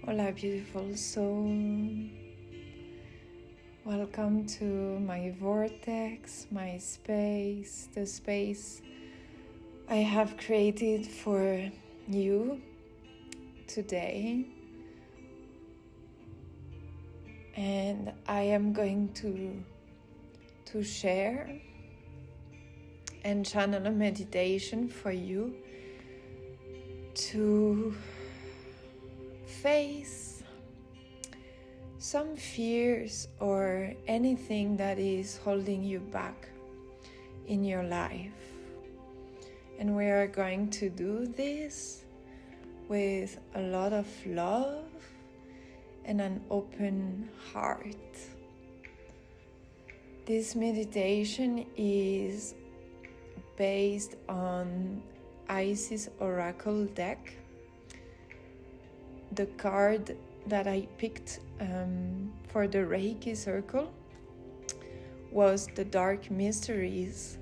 Hola, beautiful soul. Welcome to my vortex, my space, the space I have created for you today. And I am going to share and channel a meditation for you to face some fears or anything that is holding you back in your life. And we are going to do this with a lot of love and an open heart. This meditation is based on Isis Oracle deck. The card that I picked for the Reiki circle was the Dark Mysteries,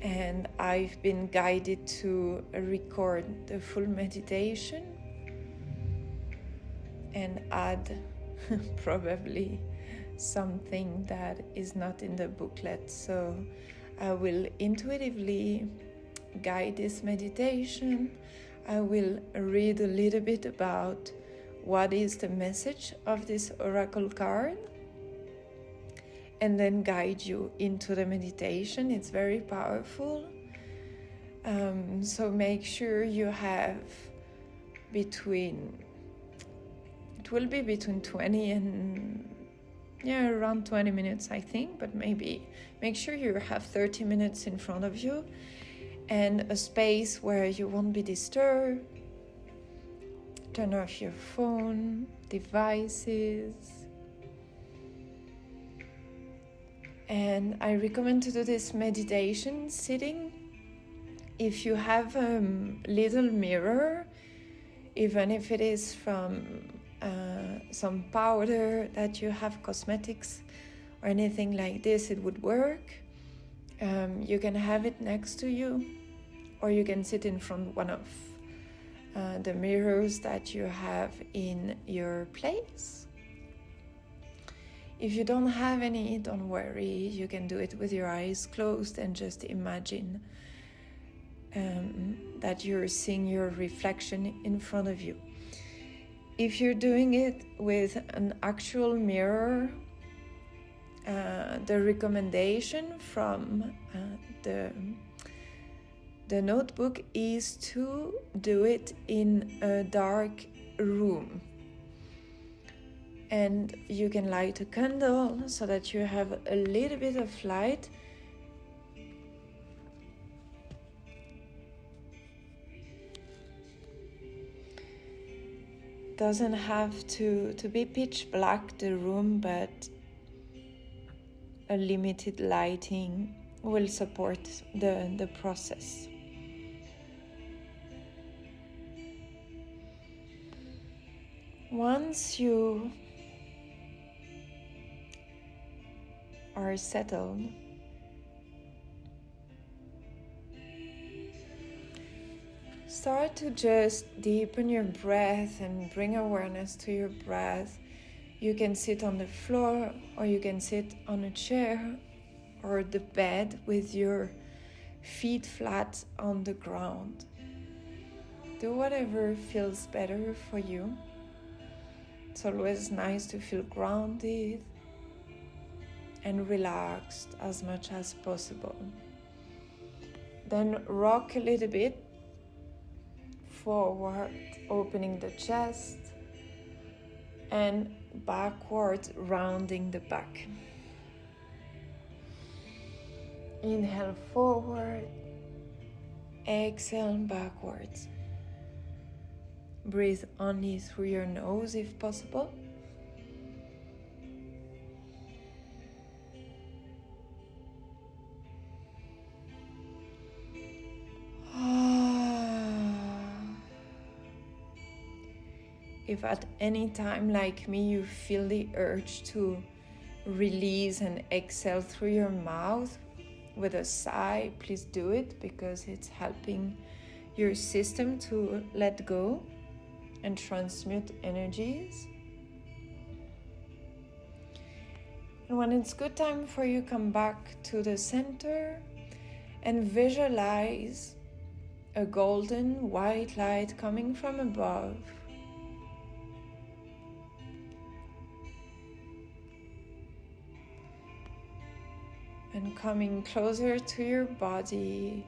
and I've been guided to record the full meditation and add probably something that is not in the booklet. So I will intuitively guide this meditation. I will read a little bit about what is the message of this oracle card and then guide you into the meditation. It's very powerful. So make sure you have it will be between 20 and around 20 minutes, I think, but maybe make sure you have 30 minutes in front of you and a space where you won't be disturbed. Turn off your phone, devices. And I recommend to do this meditation sitting. If you have a little mirror, even if it is from some powder that you have, cosmetics or anything like this, it would work. You can have it next to you, or you can sit in front of one of the mirrors that you have in your place. If you don't have any, don't worry. You can do it with your eyes closed and just imagine that you're seeing your reflection in front of you. If you're doing it with an actual mirror, the recommendation from the notebook is to do it in a dark room. And you can light a candle so that you have a little bit of light. Doesn't have to be pitch black, the room, but a limited lighting will support the process. Once you are settled, start to just deepen your breath and bring awareness to your breath. You can sit on the floor, or you can sit on a chair or the bed with your feet flat on the ground. Do whatever feels better for you. It's always nice to feel grounded and relaxed as much as possible. Then rock a little bit forward, opening the chest, and backward, rounding the back. Inhale forward, exhale backwards. Breathe only through your nose if possible. If at any time, like me, you feel the urge to release and exhale through your mouth with a sigh, please do it, because it's helping your system to let go and transmute energies. And when it's good time for you, come back to the center and visualize a golden white light coming from above. And coming closer to your body,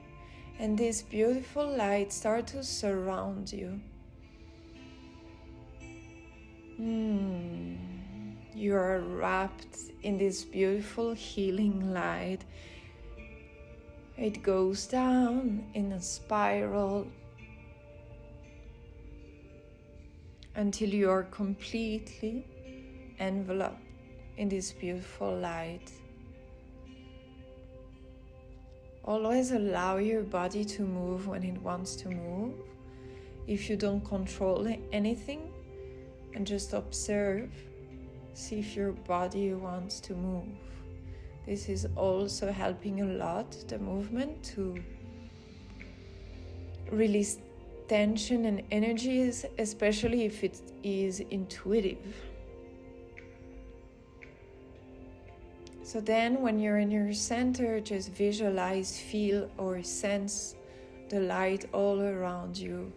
and this beautiful light start to surround you. You are wrapped in this beautiful healing light. It goes down in a spiral until you are completely enveloped in this beautiful light. Always allow your body to move when it wants to move. If you don't control anything, and just observe, see if your body wants to move. This is also helping a lot, the movement, to release tension and energies, especially if it is intuitive. So then when you're in your center, just visualize, feel or sense the light all around you,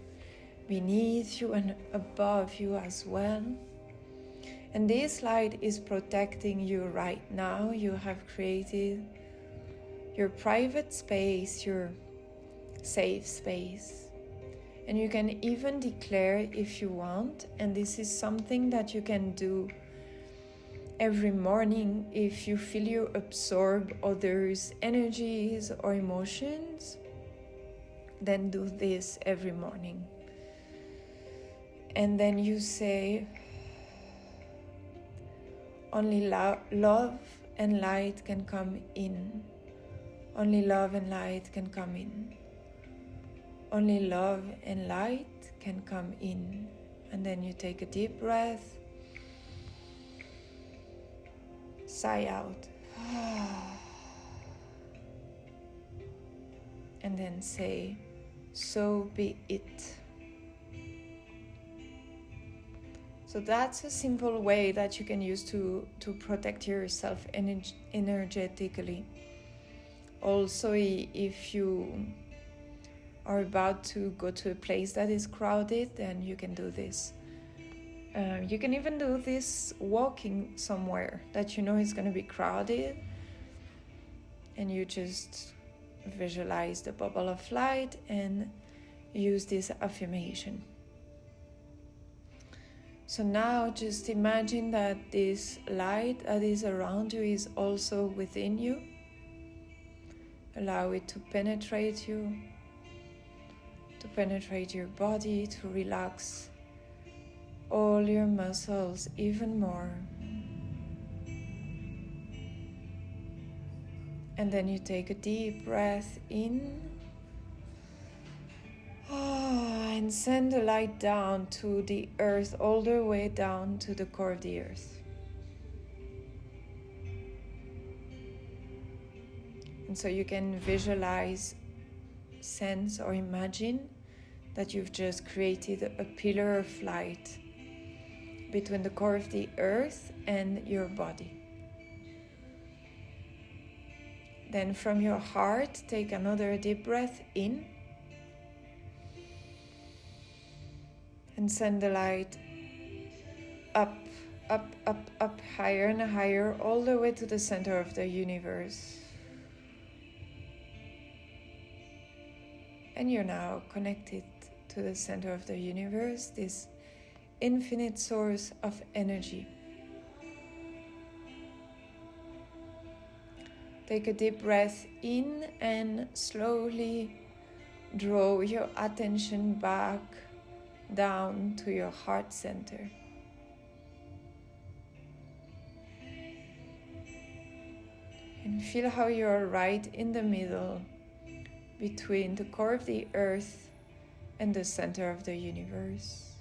beneath you and above you as well. And this light is protecting you right now. You have created your private space, your safe space. And you can even declare if you want, and this is something that you can do every morning if you feel you absorb others' energies or emotions, then do this every morning. And then you say, only love and light can come in. Only love and light can come in. Only love and light can come in. And then you take a deep breath. Sigh out. And then say, so be it. So that's a simple way that you can use to protect yourself energetically. Also, if you are about to go to a place that is crowded, then you can do this. You can even do this walking somewhere that you know is going to be crowded, and you just visualize the bubble of light and use this affirmation. So now just imagine that this light that is around you is also within you. Allow it to penetrate you, to penetrate your body, to relax all your muscles even more. And then you take a deep breath in. And send the light down to the earth, all the way down to the core of the earth. And so you can visualize, sense or imagine that you've just created a pillar of light between the core of the earth and your body. Then from your heart, take another deep breath in. And send the light up, up, up, up, higher and higher, all the way to the center of the universe. And you're now connected to the center of the universe, this infinite source of energy. Take a deep breath in and slowly draw your attention back down to your heart center. And feel how you are right in the middle between the core of the earth and the center of the universe.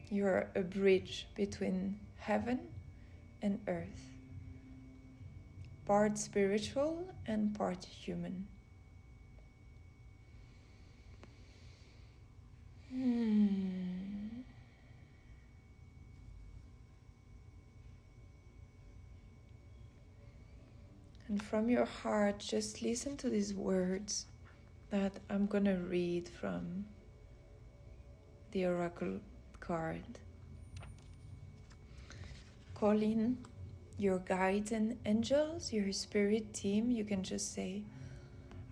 You are a bridge between heaven and earth, part spiritual and part human. And from your heart, just listen to these words that I'm going to read from the oracle card. Call in your guides and angels, your spirit team. You can just say,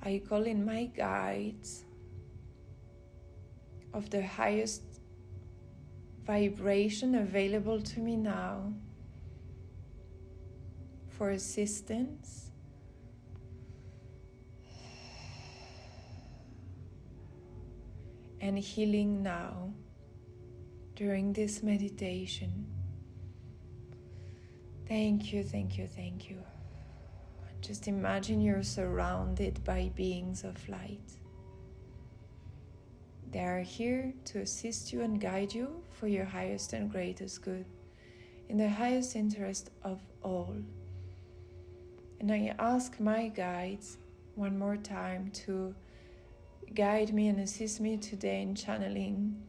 I call in my guides of the highest vibration available to me now for assistance. And healing now during this meditation. Thank you, thank you, thank you. Just imagine you're surrounded by beings of light. They are here to assist you and guide you for your highest and greatest good, in the highest interest of all. And I ask my guides one more time to guide me and assist me today in channeling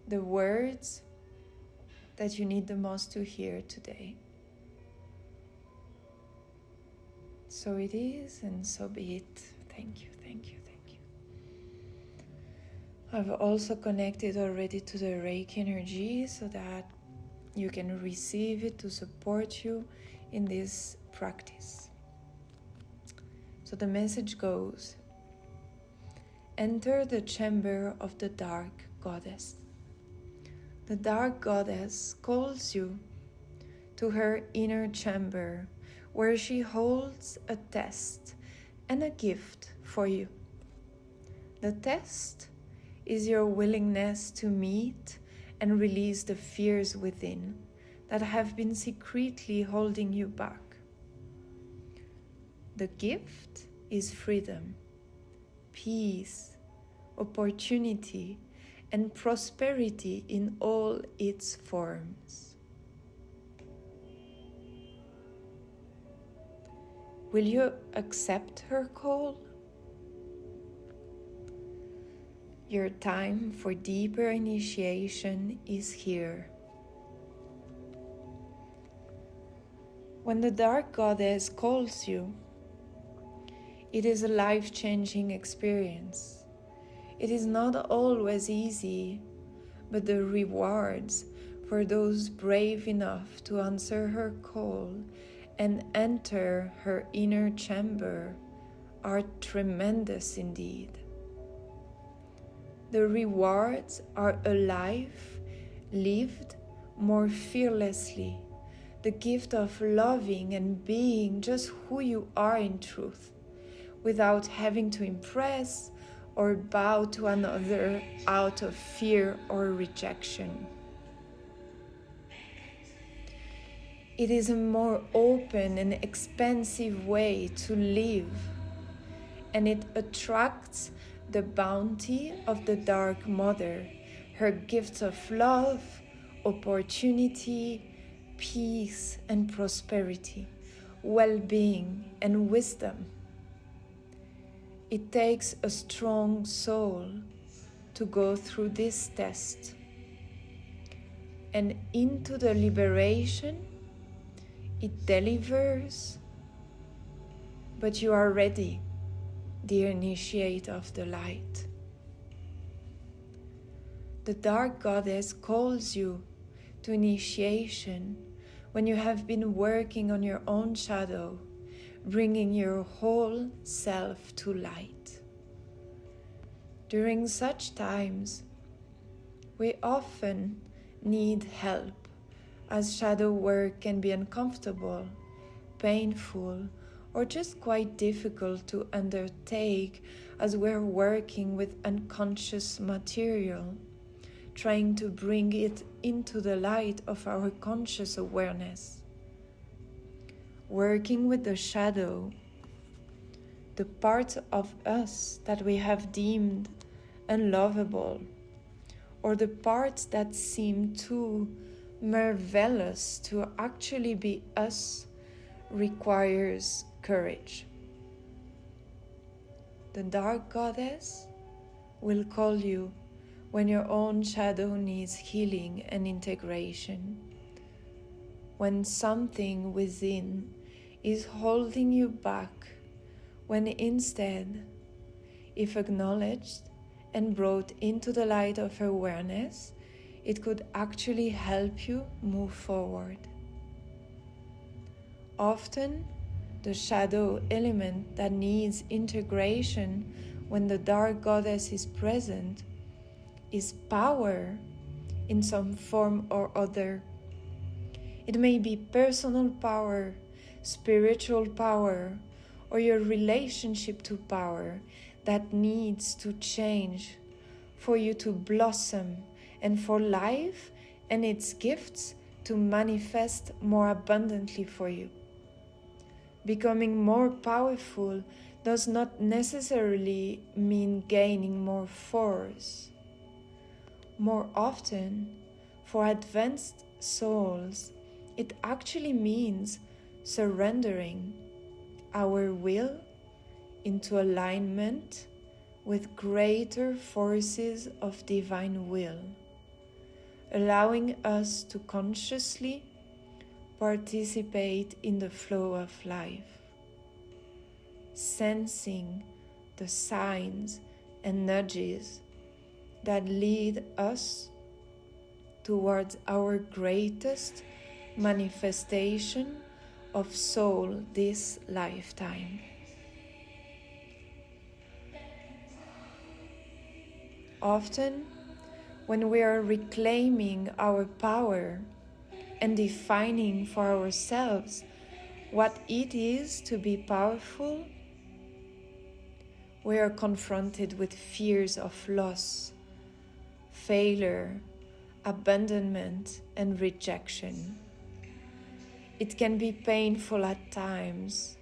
the words that you need the most to hear today. So it is, and so be it. Thank you, thank you, thank you. I've also connected already to the Reiki energy so that you can receive it to support you in this practice. So the message goes: enter the chamber of the dark goddess. The dark goddess calls you to her inner chamber, where she holds a test and a gift for you. The test is your willingness to meet and release the fears within that have been secretly holding you back. The gift is freedom, peace, opportunity, and prosperity in all its forms. Will you accept her call? Your time for deeper initiation is here. When the dark goddess calls you, it is a life-changing experience. It is not always easy, but the rewards for those brave enough to answer her call and enter her inner chamber are tremendous indeed. The rewards are a life lived more fearlessly, the gift of loving and being just who you are in truth, without having to impress or bow to another out of fear or rejection. It is a more open and expansive way to live, and it attracts the bounty of the Dark Mother, her gifts of love, opportunity, peace and prosperity, well-being and wisdom. It takes a strong soul to go through this test, and into the liberation it delivers, but you are ready, dear initiate of the light. The dark goddess calls you to initiation when you have been working on your own shadow, bringing your whole self to light. During such times, we often need help, as shadow work can be uncomfortable, painful, or just quite difficult to undertake, as we're working with unconscious material, trying to bring it into the light of our conscious awareness. Working with the shadow, the parts of us that we have deemed unlovable, or the parts that seem too marvelous to actually be us, requires courage. The dark goddess will call you when your own shadow needs healing and integration, when something within is holding you back, when instead, if acknowledged and brought into the light of awareness, it could actually help you move forward. Often, the shadow element that needs integration when the dark goddess is present is power in some form or other. It may be personal power, spiritual power, or your relationship to power that needs to change for you to blossom and for life and its gifts to manifest more abundantly for you. Becoming more powerful does not necessarily mean gaining more force. More often, for advanced souls, it actually means surrendering our will into alignment with greater forces of divine will, allowing us to consciously participate in the flow of life, sensing the signs and nudges that lead us towards our greatest manifestation of soul this lifetime. Often, when we are reclaiming our power and defining for ourselves what it is to be powerful, we are confronted with fears of loss, failure, abandonment, and rejection. It can be painful at times,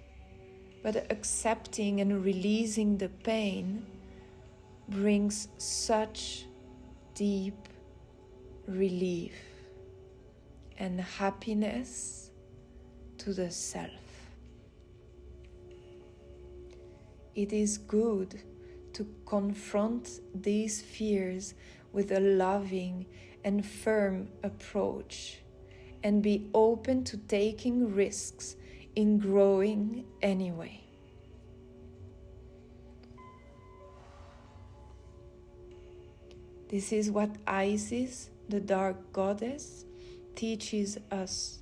but accepting and releasing the pain brings such deep relief and happiness to the self. It is good to confront these fears with a loving and firm approach and be open to taking risks in growing anyway. This is what Isis, the dark goddess, teaches us,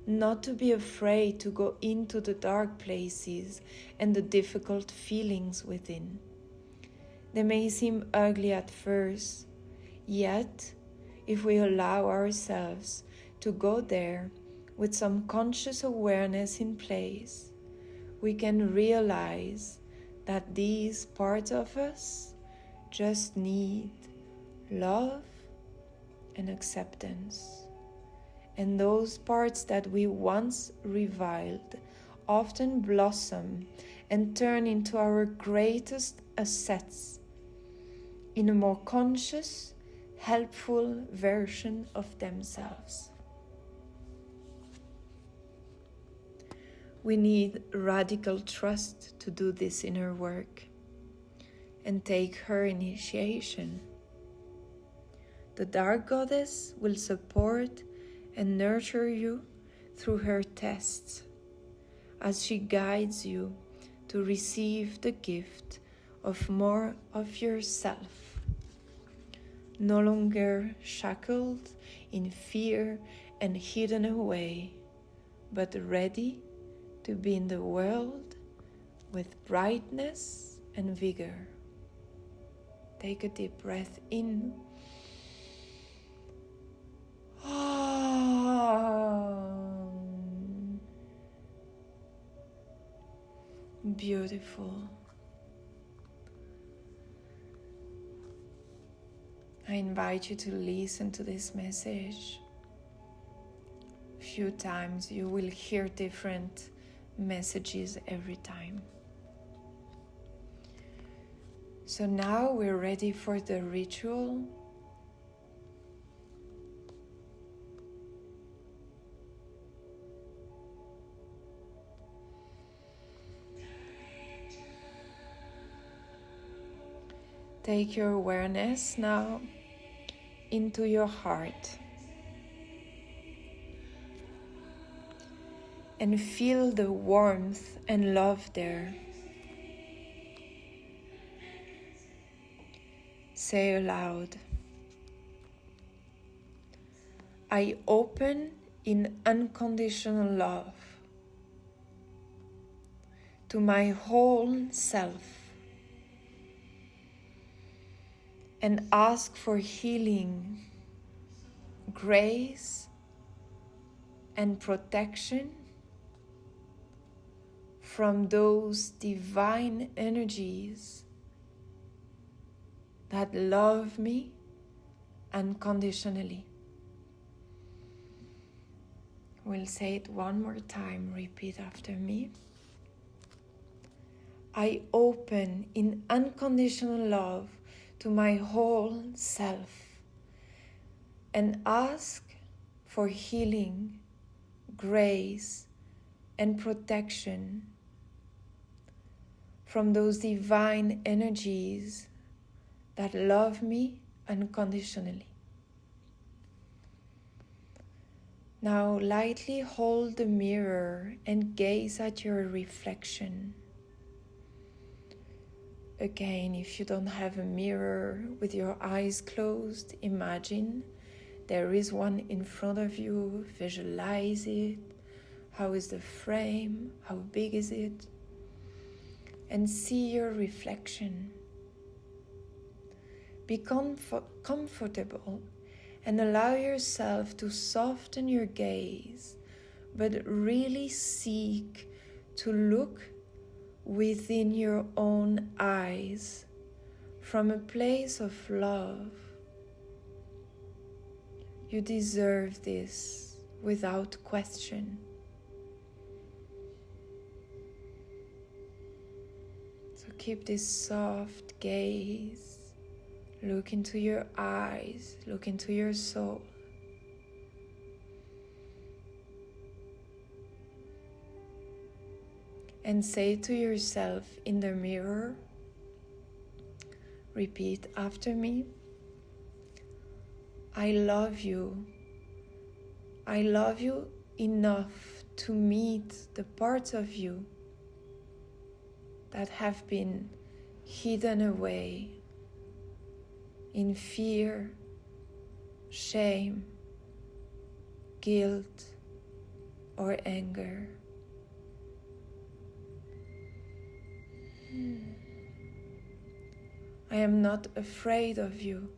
not to be afraid to go into the dark places and the difficult feelings within. They may seem ugly at first, yet if we allow ourselves to go there with some conscious awareness in place, we can realize that these parts of us just need love and acceptance. And those parts that we once reviled often blossom and turn into our greatest assets in a more conscious, helpful version of themselves. We need radical trust to do this inner work and take her initiation. The dark goddess will support and nurture you through her tests as she guides you to receive the gift of more of yourself, no longer shackled in fear and hidden away, but ready to be in the world with brightness and vigor. Take a deep breath in. Beautiful. I invite you to listen to this message. A few times you will hear different messages every time. So now we're ready for the ritual. Take your awareness now into your heart and feel the warmth and love there. Say aloud, I open in unconditional love to my whole self and ask for healing, grace, and protection from those divine energies that love me unconditionally. We'll say it one more time. Repeat after me. I open in unconditional love to my whole self and ask for healing, grace, and protection from those divine energies that love me unconditionally. Now lightly hold the mirror and gaze at your reflection. Again, if you don't have a mirror with your eyes closed, imagine there is one in front of you. Visualize it. How is the frame? How big is it? And see your reflection. Be comfortable and allow yourself to soften your gaze, but really seek to look within your own eyes from a place of love. You deserve this without question. So keep this soft gaze. Look into your eyes, look into your soul. And say to yourself in the mirror, repeat after me, I love you. I love you enough to meet the parts of you that have been hidden away in fear, shame, guilt, or anger. I am not afraid of you.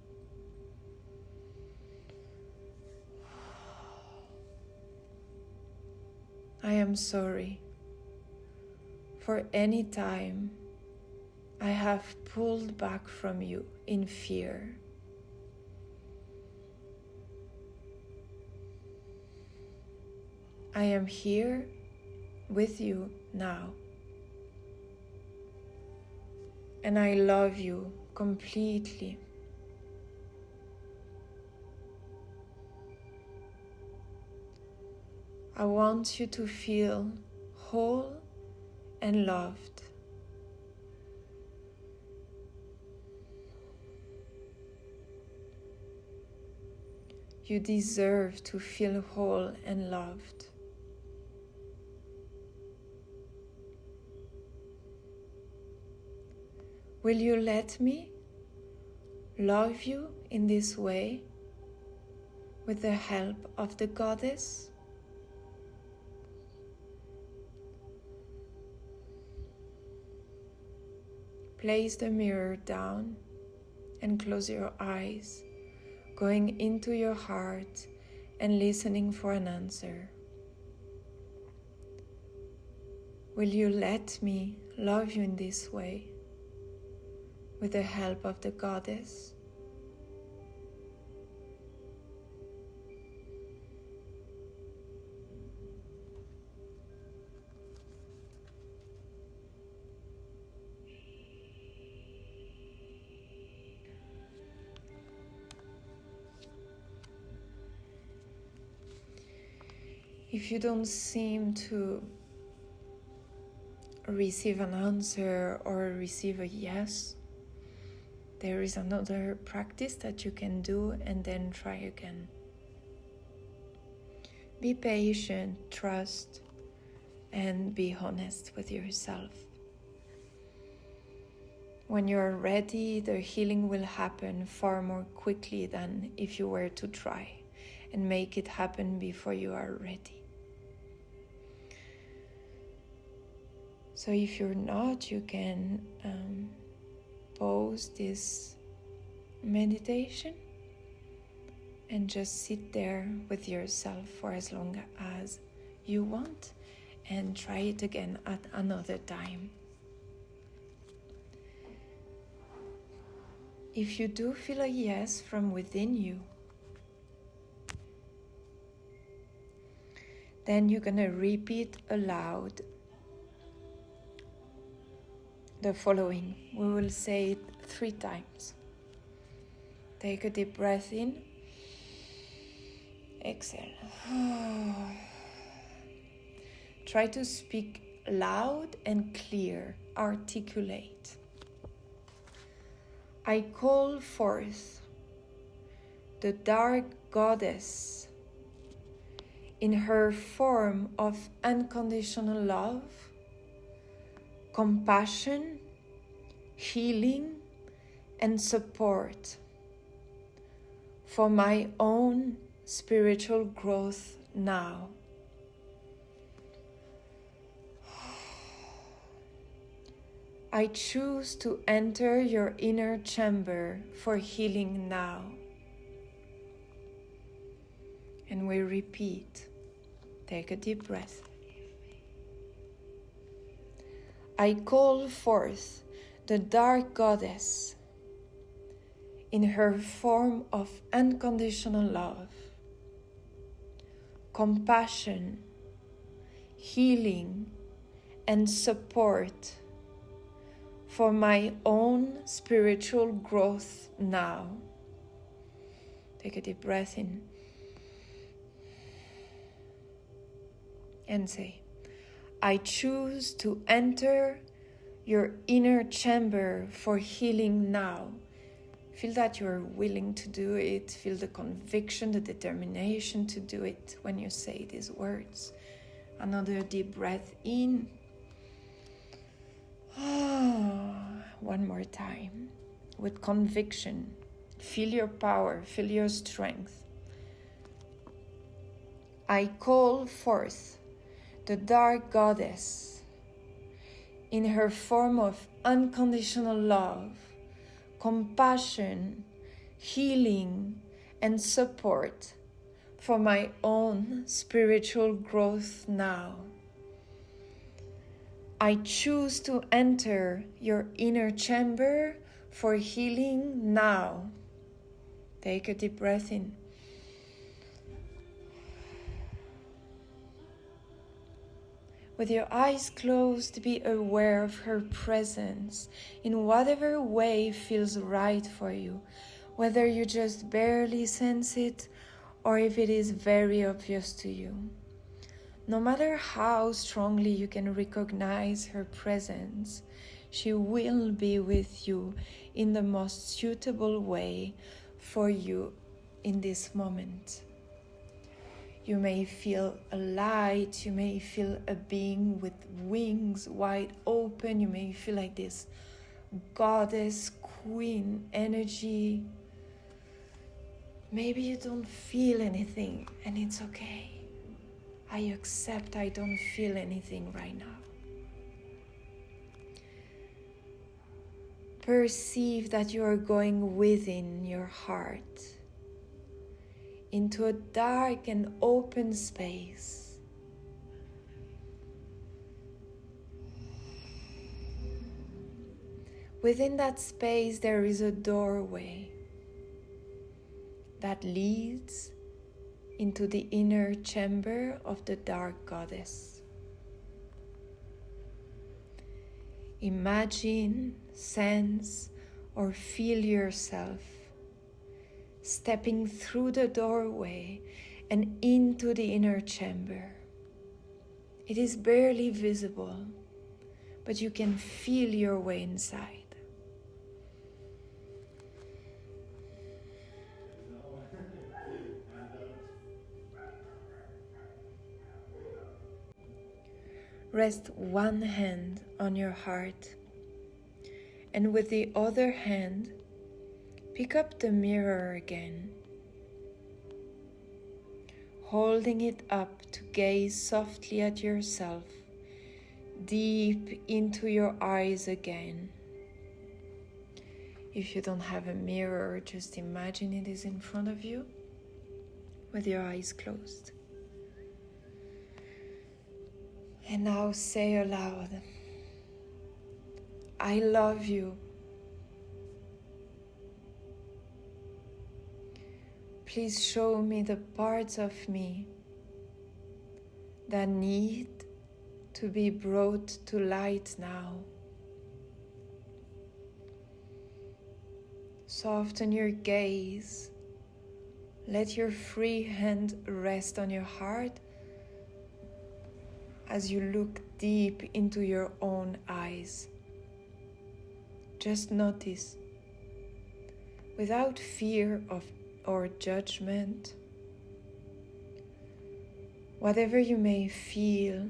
I am sorry for any time I have pulled back from you in fear. I am here with you now. And I love you completely. I want you to feel whole and loved. You deserve to feel whole and loved. Will you let me love you in this way with the help of the Goddess? Place the mirror down and close your eyes, going into your heart and listening for an answer. Will you let me love you in this way with the help of the Goddess? If you don't seem to receive an answer or receive a yes, there is another practice that you can do and then try again. Be patient, trust, and be honest with yourself. When you're ready, the healing will happen far more quickly than if you were to try and make it happen before you are ready. So if you're not, you can pause this meditation and just sit there with yourself for as long as you want and try it again at another time. If you do feel a yes from within you, then you're going to repeat aloud the following. We will say it 3 times. Take a deep breath in. Exhale. Try to speak loud and clear. Articulate. I call forth the dark goddess in her form of unconditional love, compassion, healing, and support for my own spiritual growth now. I choose to enter your inner chamber for healing now. And we repeat. Take a deep breath. I call forth the dark goddess in her form of unconditional love, compassion, healing, and support for my own spiritual growth now. Take a deep breath in and say, I choose to enter your inner chamber for healing now. Feel that you're willing to do it. Feel the conviction, the determination to do it when you say these words. Another deep breath in. One more time with conviction. Feel your power, feel your strength. I call forth the dark goddess in her form of unconditional love, compassion, healing, and support for my own spiritual growth now. I choose to enter your inner chamber for healing now. Take a deep breath in. With your eyes closed, be aware of her presence in whatever way feels right for you, whether you just barely sense it or if it is very obvious to you. No matter how strongly you can recognize her presence, she will be with you in the most suitable way for you in this moment. You may feel a light, you may feel a being with wings wide open, you may feel like this goddess, queen energy. Maybe you don't feel anything and it's okay. I accept I don't feel anything right now. Perceive that you are going within your heart into a dark and open space. Within that space there is a doorway that leads into the inner chamber of the dark goddess. Imagine, sense, or feel yourself stepping through the doorway and into the inner chamber. It is barely visible, but you can feel your way inside. rest one hand on your heart, and with the other hand, pick up the mirror again, holding it up to gaze softly at yourself, deep into your eyes again. If you don't have a mirror, just imagine it is in front of you with your eyes closed. And now say aloud, I love you. Please show me the parts of me that need to be brought to light now. Soften your gaze. Let your free hand rest on your heart as you look deep into your own eyes. Just notice, without fear or judgment, whatever you may feel,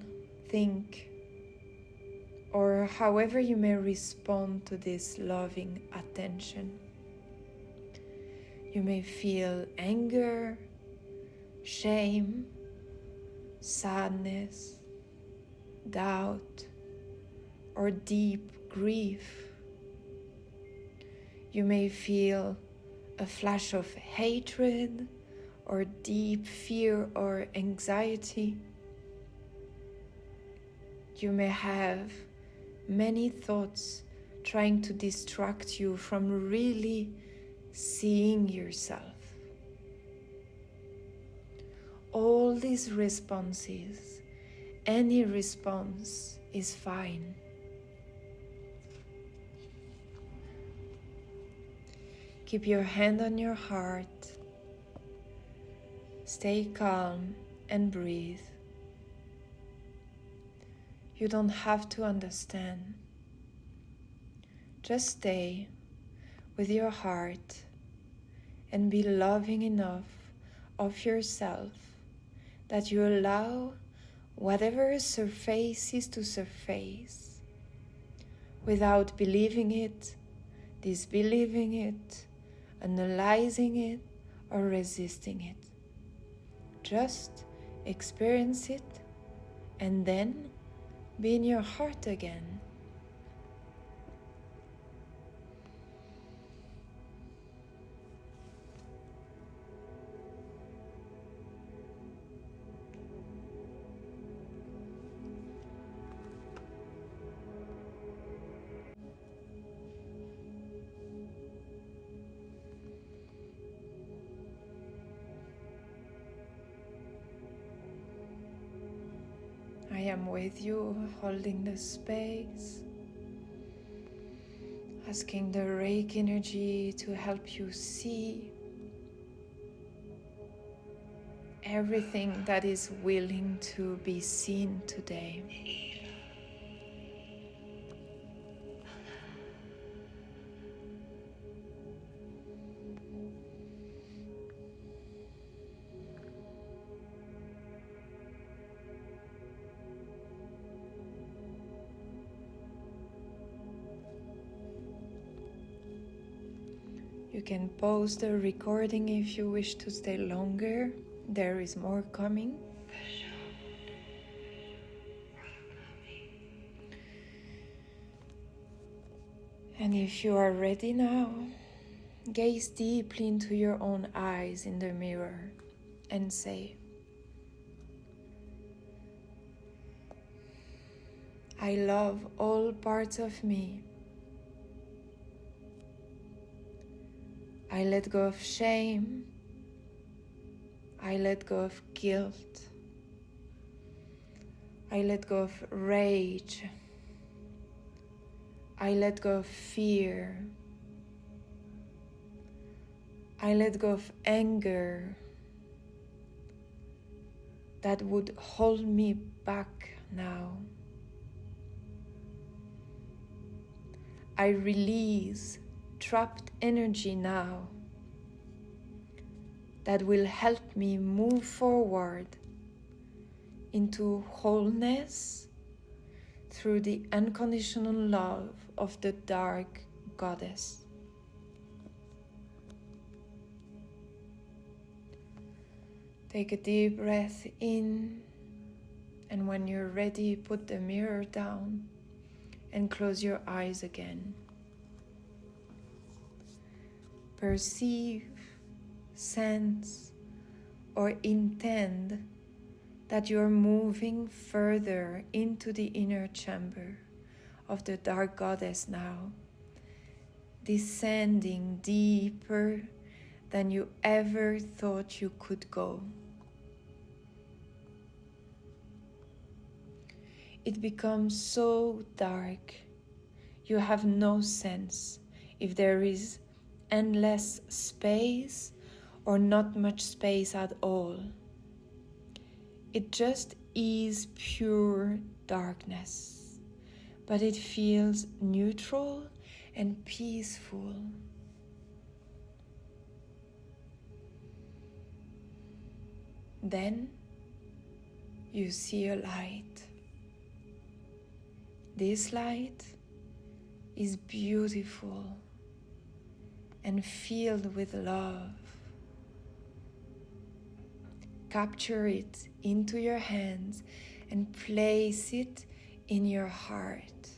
think, or however you may respond to this loving attention. You may feel anger, shame, sadness, doubt, or deep grief. You may feel a flash of hatred or deep fear or anxiety. You may have many thoughts trying to distract you from really seeing yourself. All these responses, any response is fine. Keep your hand on your heart. Stay calm and breathe. You don't have to understand. Just stay with your heart and be loving enough of yourself that you allow whatever surfaces to surface without believing it, disbelieving it, analyzing it, or resisting it. Just experience it and then be in your heart again. I am with you, holding the space, asking the Reiki energy to help you see everything that is willing to be seen today. You can pause the recording if you wish to stay longer. There is more coming. And if you are ready now, gaze deeply into your own eyes in the mirror and say, I love all parts of me. I let go of shame. I let go of guilt. I let go of rage. I let go of fear. I let go of anger that would hold me back now. I release trapped energy now that will help me move forward into wholeness through the unconditional love of the dark goddess. Take a deep breath in, and when you're ready, put the mirror down and close your eyes again. Perceive, sense, or intend that you're moving further into the inner chamber of the dark goddess now, descending deeper than you ever thought you could go. It becomes so dark, you have no sense if there is endless space or not much space at all. It just is pure darkness, but it feels neutral and peaceful. Then you see a light. This light is beautiful and filled with love. Capture it into your hands and place it in your heart.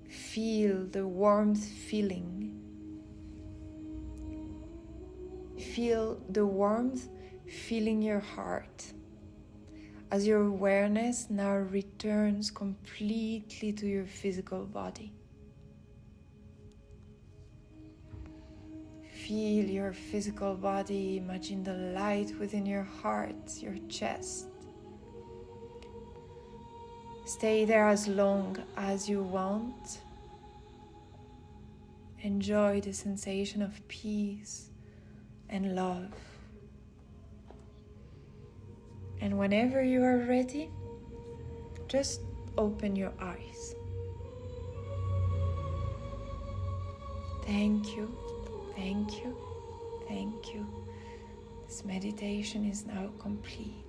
Feel the warmth filling. Feel the warmth filling your heart as your awareness now returns completely to your physical body. Feel your physical body, imagine the light within your heart, your chest. Stay there as long as you want. Enjoy the sensation of peace and love. And whenever you are ready, just open your eyes. Thank you. Thank you, thank you. This meditation is now complete.